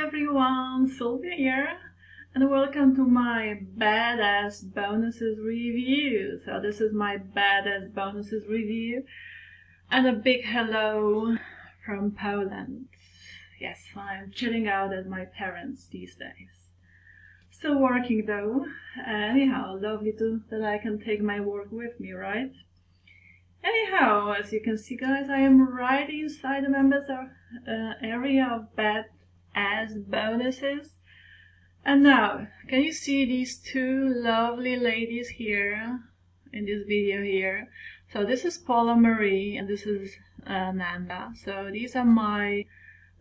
everyone, Sylvia here, and welcome to my BadAss bonuses review. So this is my BadAss bonuses review, and a big hello from Poland. Yes, I'm chilling out at my parents these days. Still working though. Anyhow, lovely that I can take my work with me, right? Anyhow, as you can see, guys, I am right inside the members area of BadAss bonuses. And now, can you see these two lovely ladies here in this video here? So this is Paula Marie and this is Nanda. So these are my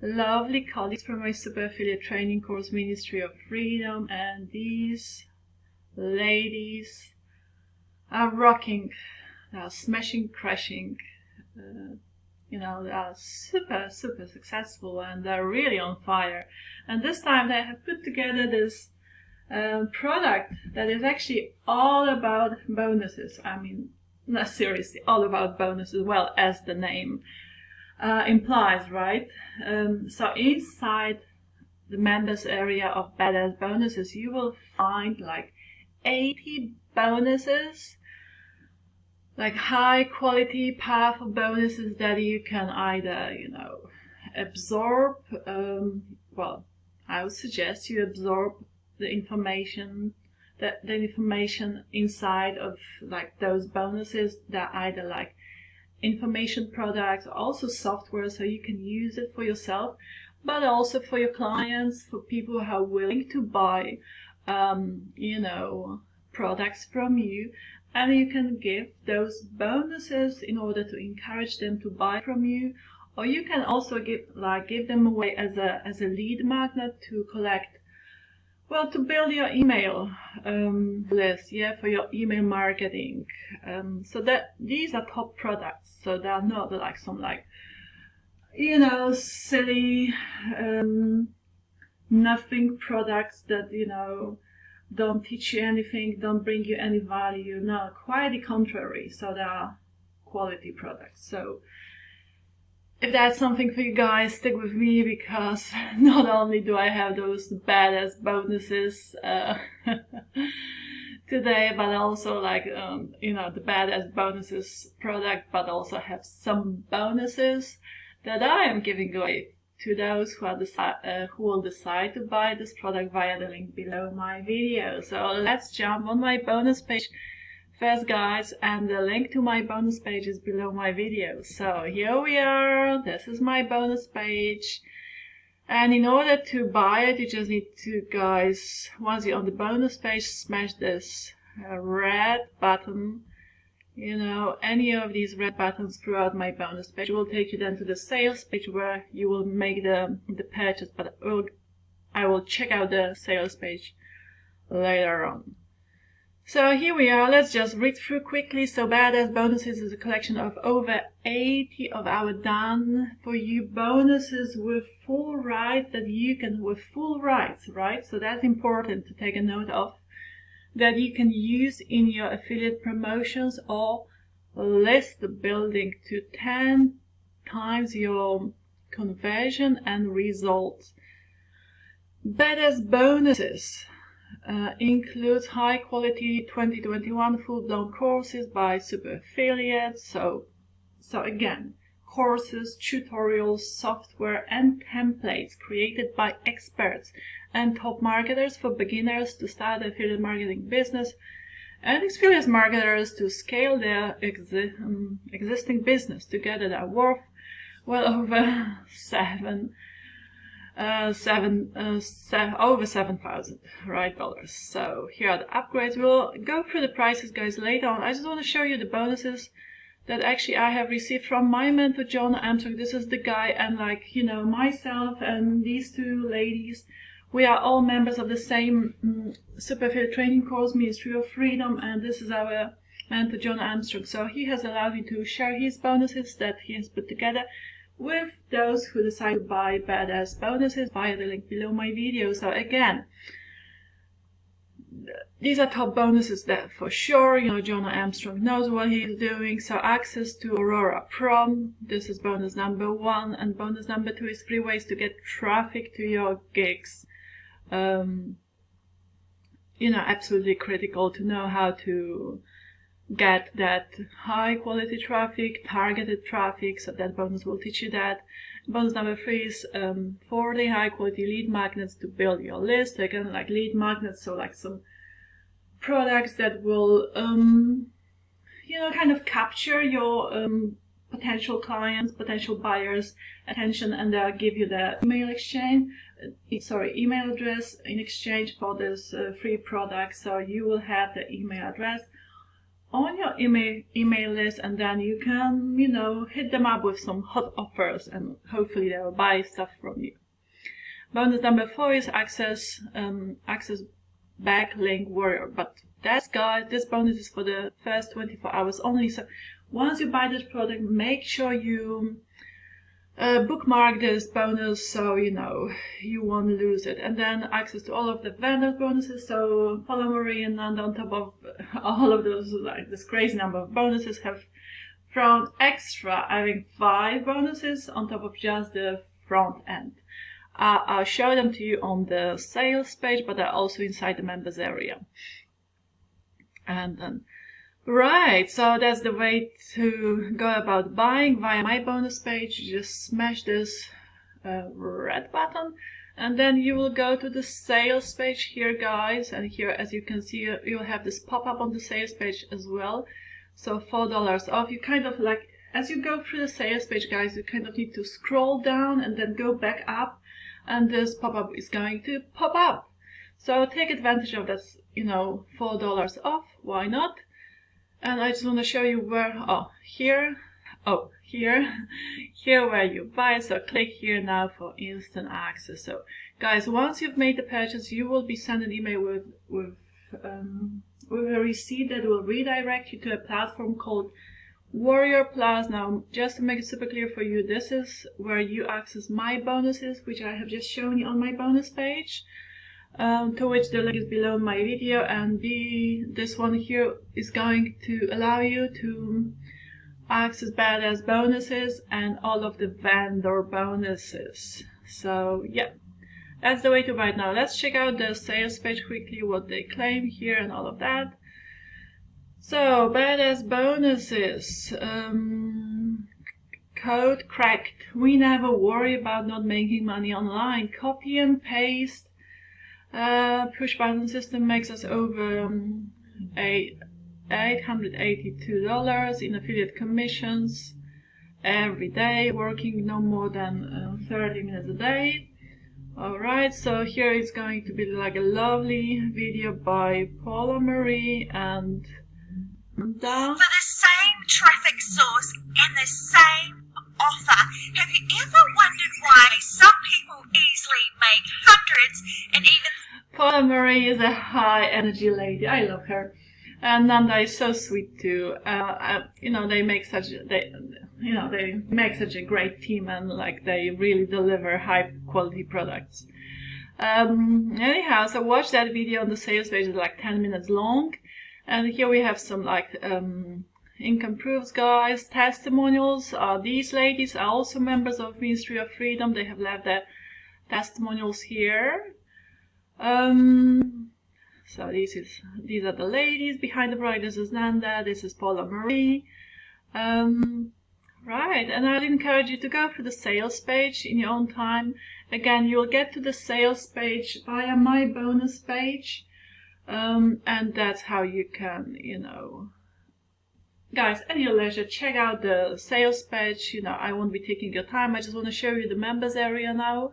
lovely colleagues from my super affiliate training course, Ministry of Freedom, and these ladies are rocking. They are smashing, crashing, they are super successful and they're really on fire. And this time they have put together this product that is actually all about bonuses. I mean, not seriously, all about bonuses, well, as the name implies, right? So inside the members area of BadAss bonuses, you will find like 80 bonuses, like high quality, powerful bonuses that you can either, absorb. Well, I would suggest you absorb the information, the information inside of like those bonuses that are either like information products, also software, so you can use it for yourself, but also for your clients, for people who are willing to buy, products from you. And you can give those bonuses in order to encourage them to buy from you, or you can also give them away as a lead magnet to collect, well, to build your email list, for your email marketing. So that these are top products. So they are not like some silly nothing products that don't teach you anything, don't bring you any value. No, quite the contrary. So they are quality products. So if that's something for you guys, stick with me, because not only do I have those BadAss bonuses today, but also the BadAss bonuses product, but also have some bonuses that I am giving away to those who will decide to buy this product via the link below my video. So let's jump on my bonus page first, guys, and the link to my bonus page is below my video. So here we are. This is my bonus page, and in order to buy it, you just need to, guys, once you're on the bonus page, smash this red button. Any of these red buttons throughout my bonus page will take you then to the sales page where you will make the purchase, but I will check out the sales page later on. So here we are. Let's just read through quickly. So BadAss bonuses is a collection of over 80 of our done for you bonuses with full rights right? So that's important to take a note of, that you can use in your affiliate promotions or list building to 10 times your conversion and results. BadAss bonuses includes high quality 2021 full-blown courses by super affiliates. So again, courses, tutorials, software and templates created by experts and top marketers for beginners to start affiliate marketing business, and experienced marketers to scale their existing business. Together they're worth well over over 7,000 dollars. So here are the upgrades. We'll go through the prices, guys, later on. I just want to show you the bonuses that actually I have received from my mentor, John Armstrong. This is the guy, and myself and these two ladies, we are all members of the same super affiliate training course, Ministry of Freedom, and this is our mentor, John Armstrong. So he has allowed me to share his bonuses that he has put together with those who decide to buy BadAss bonuses via the link below my video. So again, these are top bonuses that for sure, you know, Jonah Armstrong knows what he's doing. So access to Aurora Prom, this is bonus number 1, and bonus number 2 is 3 ways to get traffic to your gigs. You know, absolutely critical to know how to get that high quality traffic, targeted traffic, so that bonus will teach you that. Bonus number 3 is 40 high quality lead magnets to build your list. Again, like lead magnets, so like some products that will, you know, kind of capture your potential clients, potential buyers' attention, and they'll give you the email address in exchange for this free product. So you will have the email address on your email list, and then you can, you know, hit them up with some hot offers, and hopefully they will buy stuff from you. Bonus number 4 is access backlink warrior, but that's, guys, this bonus is for the first 24 hours only. So once you buy this product, make sure you bookmark this bonus, so you know you won't lose it. And then access to all of the vendors bonuses, so Paula Marie and Nanda, on top of all of those, like this crazy number of bonuses, have thrown extra, I think 5 bonuses on top of just the front end. I'll show them to you on the sales page, but they're also inside the members area. And then, right, so that's the way to go about buying via my bonus page. You just smash this red button, and then you will go to the sales page here, guys. And here, as you can see, you'll have this pop-up on the sales page as well. So $4 off. You kind of like, as you go through the sales page, guys, you kind of need to scroll down and then go back up, and this pop-up is going to pop up. So take advantage of this, you know, $4 off. Why not? And I just want to show you where, here where you buy. So click here now for instant access. So guys, once you've made the purchase, you will be sent an email with a receipt that will redirect you to a platform called Warrior Plus. Now, just to make it super clear for you, this is where you access my bonuses, which I have just shown you on my bonus page. To which the link is below my video, and this one here is going to allow you to access BadAss bonuses and all of the vendor bonuses. So yeah, that's the way to buy it. Now let's check out the sales page quickly, what they claim here and all of that. So BadAss bonuses, code cracked. We never worry about not making money online. Copy and paste. Push button system makes us over $882 in affiliate commissions every day, working no more than 30 minutes a day. Alright, so here is going to be like a lovely video by Paula Marie and for the same traffic source and the same offer. Have you ever wondered why some people easily make hundreds and even... Paula Marie is a high energy lady. I love her. And Nanda is so sweet too. You know, they make such a great team, and like they really deliver high quality products. Anyhow, so watch that video on the sales page. It's like 10 minutes long. And here we have some like income proofs, guys, testimonials. These ladies are also members of Ministry of Freedom. They have left their testimonials here. So these are the ladies behind the product. This is Nanda. This is Paula Marie. Right, and I'd encourage you to go through the sales page in your own time. Again, you'll get to the sales page via my bonus page. And that's how you can, you know, guys, at your leisure, check out the sales page. You know, I won't be taking your time. I just want to show you the members area now.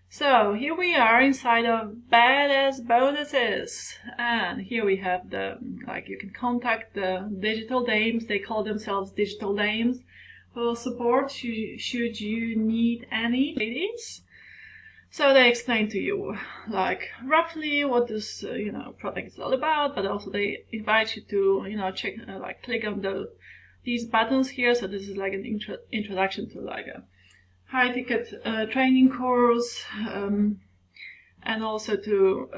So here we are inside of BadAss bonuses, and here we have the, like, you can contact the digital dames. They call themselves digital dames for support should you need any ladies. So they explain to you, like, roughly what this, you know, product is all about, but also they invite you to, you know, check, like, click on these buttons here. So this is like an introduction to like a high ticket training course, and also to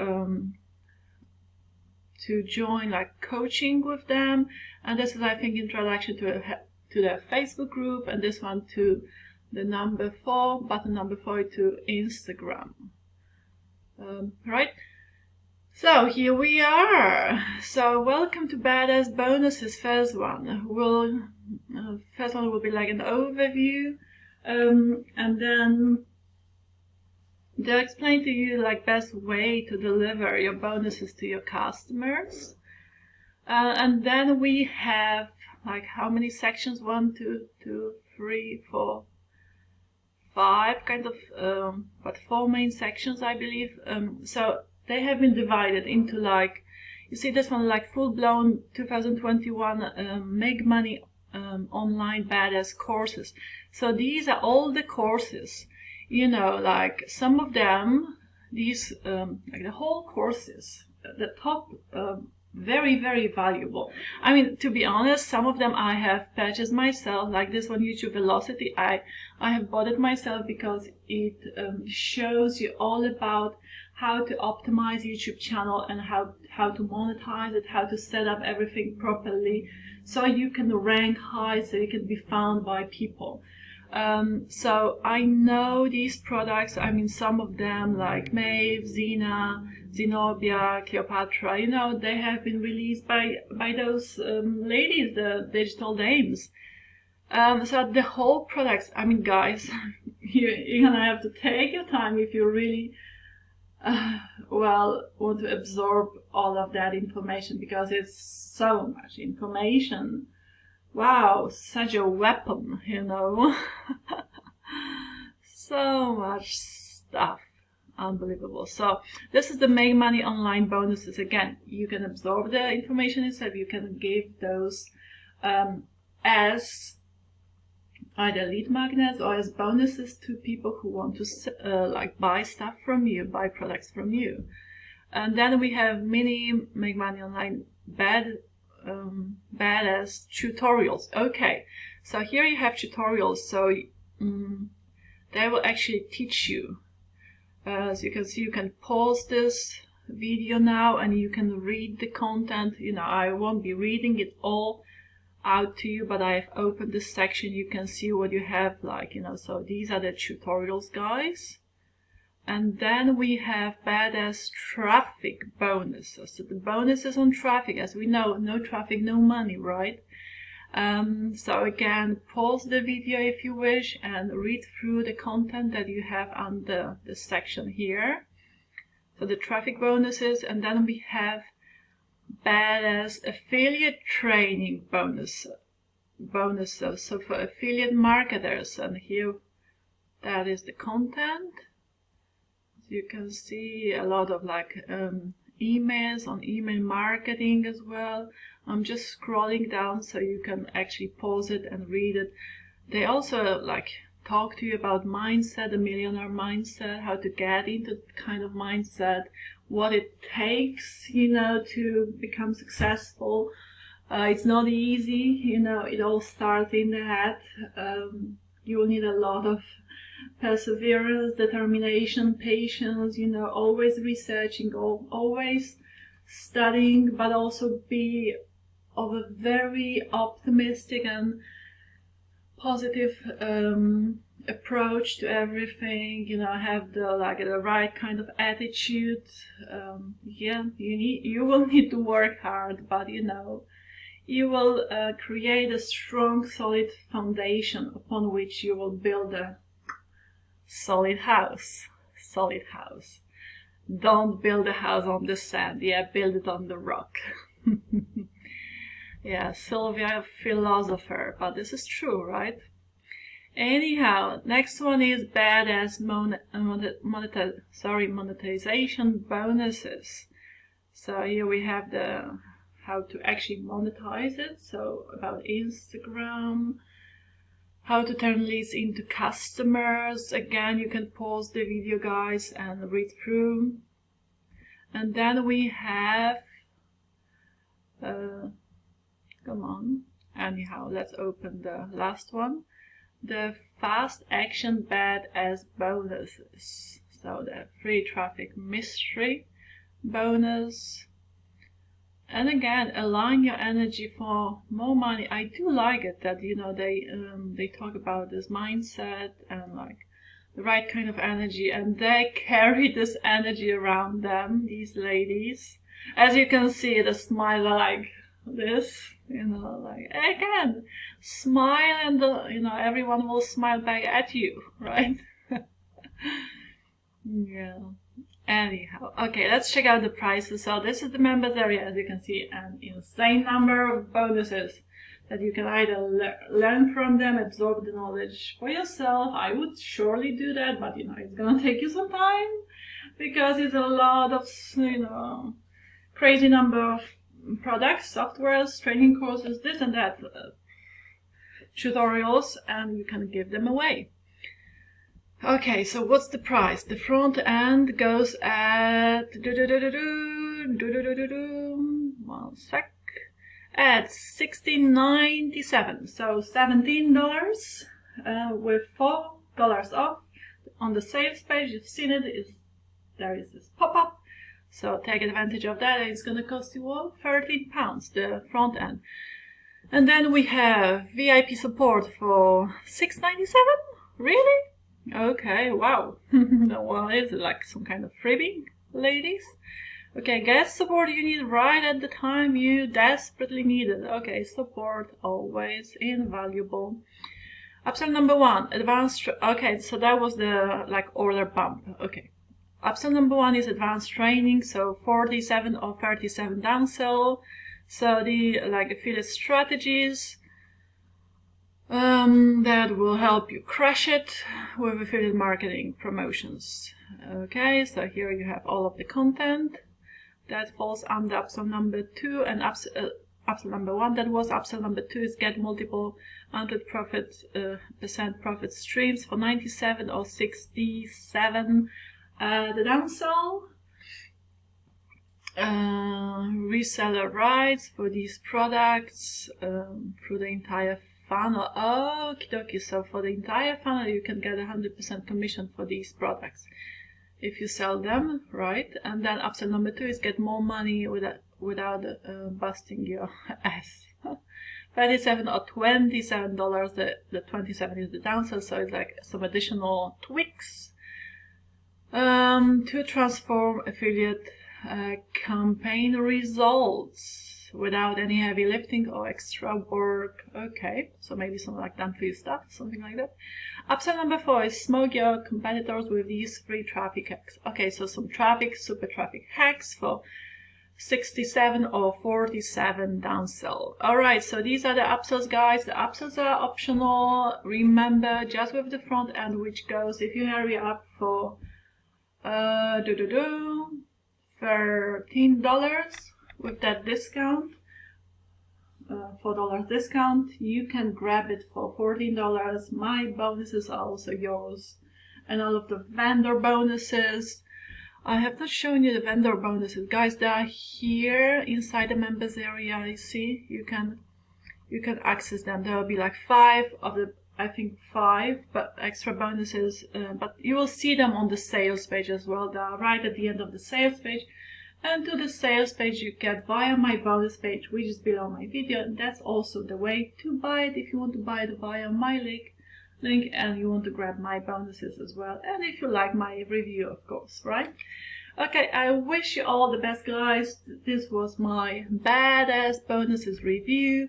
to join like coaching with them, and this is I think introduction to their Facebook group, and this one to the button number 4 to Instagram. Right? So here we are. So welcome to BadAss Bonuses. First one will be like an overview, and then they'll explain to you like best way to deliver your bonuses to your customers. And then we have like how many sections? 1, 2, 3, 4, 5 kind of, but 4 main sections, I believe. So they have been divided into like, you see this one like full-blown 2021 Make Money online BadAss courses. So these are all the courses, you know, like some of them, these like the whole courses, the top, very, very valuable. I mean, to be honest, some of them I have purchased myself, like this one, YouTube Velocity. I have bought it myself because it shows you all about how to optimize YouTube channel and how to monetize it, how to set up everything properly so you can rank high, so you can be found by people. So I know these products, I mean some of them like Maeve, Xena, Zenobia, Cleopatra, you know, they have been released by those ladies, the digital dames. So the whole products, I mean guys, you're gonna have to take your time if you really want to absorb all of that information, because it's so much information. Wow, such a weapon, you know. So much stuff. Unbelievable. So this is the Make Money Online bonuses. Again, you can absorb the information itself. You can give those as either lead magnets or as bonuses to people who want to like buy stuff from you, buy products from you. And then we have mini Make Money Online BadAss tutorials. Okay, so here you have tutorials. So they will actually teach you. As you can see, you can pause this video now and you can read the content. You know, I won't be reading it all out to you, but I've opened this section. You can see what you have, like, you know, so these are the tutorials, guys. And then we have BadAss traffic bonuses. So the bonuses on traffic, as we know, no traffic, no money, right? So again, pause the video if you wish and read through the content that you have under the section here. So the traffic bonuses, and then we have BadAss affiliate training bonuses. So for affiliate marketers, and here that is the content. You can see a lot of like emails on email marketing as well. I'm just scrolling down so you can actually pause it and read it. They also like talk to you about mindset, the millionaire mindset, how to get into that kind of mindset, what it takes, you know, to become successful. It's not easy, you know, it all starts in the head. You will need a lot of perseverance, determination, patience, you know, always researching, always studying, but also be of a very optimistic and positive approach to everything, you know, have the right kind of attitude. Yeah, you will need to work hard, but you know, you will create a strong, solid foundation upon which you will build a solid house. Solid house. Don't build a house on the sand. Yeah, build it on the rock. Yeah, Sylvia, philosopher, but this is true, right? Anyhow, next one is BadAss monetization bonuses. So here we have the how to actually monetize it. So about Instagram, how to turn leads into customers. Again, you can pause the video, guys, and read through. And then we have come on. Anyhow, let's open the last one. The fast action BadAss bonuses. So the free traffic mystery bonus. And again, align your energy for more money. I do like it that, you know, they talk about this mindset and like the right kind of energy, and they carry this energy around them, these ladies. As you can see, the smile like this, you know, like again, smile and you know, everyone will smile back at you, right? Yeah. Anyhow, okay, let's check out the prices. So this is the members area, as you can see, an insane number of bonuses that you can either learn from them, absorb the knowledge for yourself. I would surely do that, but you know, it's gonna take you some time because it's a lot of, you know, crazy number of products, softwares, training courses, this and that, tutorials, and you can give them away. Okay, so what's the price? The front end goes at one sec, at $16.97, so $17 with $4 off. On the sales page, you've seen it, there is this pop-up, so take advantage of that. It's gonna cost you all £13, the front end. And then we have VIP support for $6.97. Really? Okay, wow. Well, is it like some kind of freebie, ladies? Okay, guest support you need right at the time you desperately need it. Okay, support always invaluable. Upsell number 1, advanced. Okay, so that was the like order bump. Okay, upsell number 1 is advanced training, so 47 or 37 downsell. So the like affiliate strategies that will help you crush it with affiliate marketing promotions. Okay, so here you have all of the content that falls under upsell number 2, and upsell number 1, that was upsell number 2, is get multiple 100% profit streams for 97 or 67. The downsell, reseller rights for these products through the entire funnel. Okie dokie, so for the entire funnel you can get 100% commission for these products if you sell them, right? And then upsell number 2 is get more money without busting your ass. $37 or $27. The 27 is the downsell, so it's like some additional tweaks to transform affiliate campaign results without any heavy lifting or extra work. Okay, so maybe some like done for you stuff, something like that. Upsell number 4 is smoke your competitors with these free traffic hacks. Okay, so some super traffic hacks for 67 or 47 downsell. Alright, so these are the upsells, guys. The upsells are optional. Remember, just with the front end, which goes, if you hurry up, for $13 with that discount, $4 discount, you can grab it for $14. My bonuses are also yours, and all of the vendor bonuses. I have not shown you the vendor bonuses, guys. They are here inside the members area. You see, you can access them. There will be like 5 of the, I think 5, but extra bonuses. But you will see them on the sales page as well. They are right at the end of the sales page. And to the sales page you get via my bonus page, which is below my video. And that's also the way to buy it if you want to buy it via my link, and you want to grab my bonuses as well. And if you like my review, of course, right? Okay, I wish you all the best, guys. This was my badass bonuses review.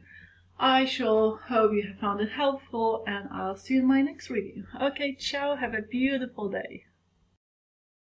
I sure hope you have found it helpful, and I'll see you in my next review. Okay, ciao, have a beautiful day.